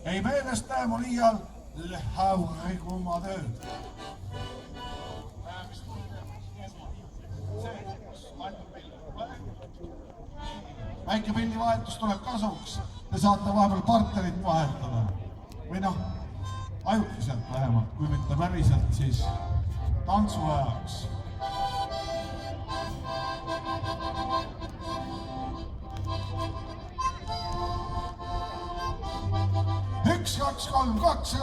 ei meelesta mu liial lehhaurikuma tööd. Väike pillivahetus tuleb kasuks. Te saate vahepeal partnerit vahetada. Või noh, ajutiselt vähemalt, kui mitte päriselt, siis tantsu ajaks. 1, 2, 3, 2.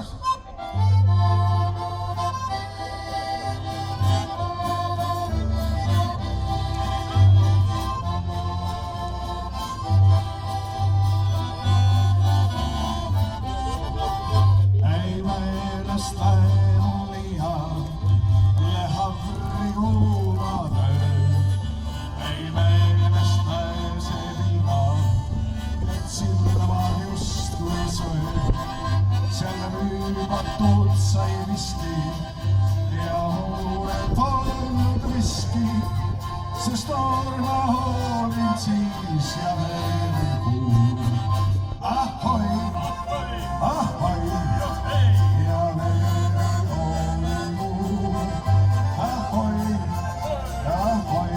Ei meelesta mu liha, lehhavri kuumade. Ei meelesta see viina, et sildavad justkui söö. Selle müübatud sai viski ja muured polnud viski, sest orma hoolin siis ja veel kuul. Ahoi, ahoi ja veel hoolin kuul. Ahoi, ahoi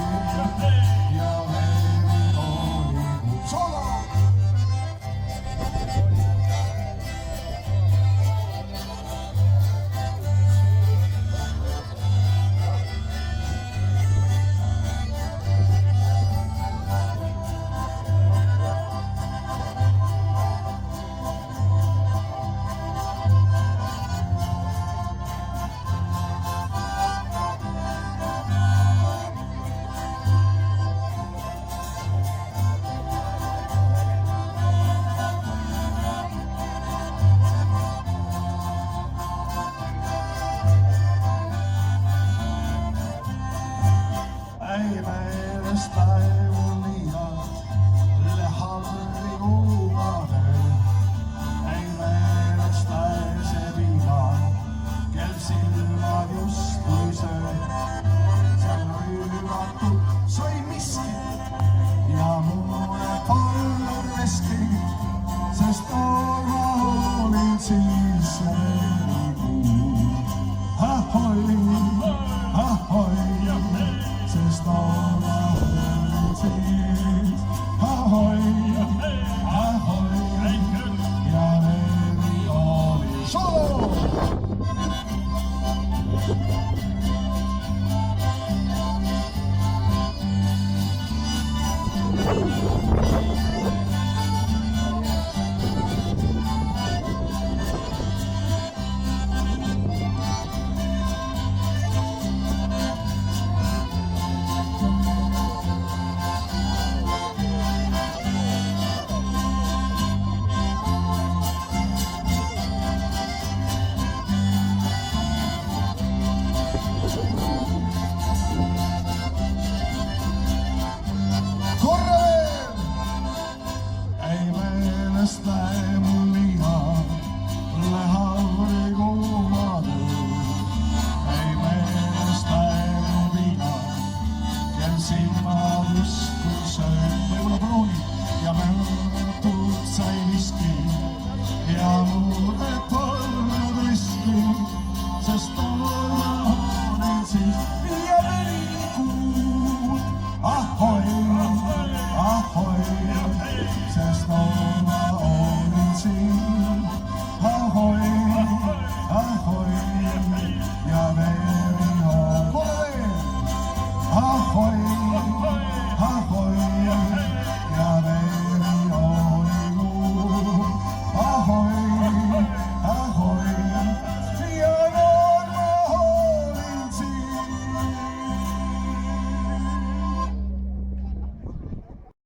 ja veel hoolin kuul. Solo! Ei meelesta mu liha, lehhavri kuumade. Ei meelesta see viina, kel silmad justkui söö. Seal rüümatud sai miski ja mulle polnud veski, sest ma hoolin siis ja veel kuul. Ahoi, ahoi. Sest ma hoolin siis, ahoi, ahoi ja veel hoolin. Solo! Ahoy!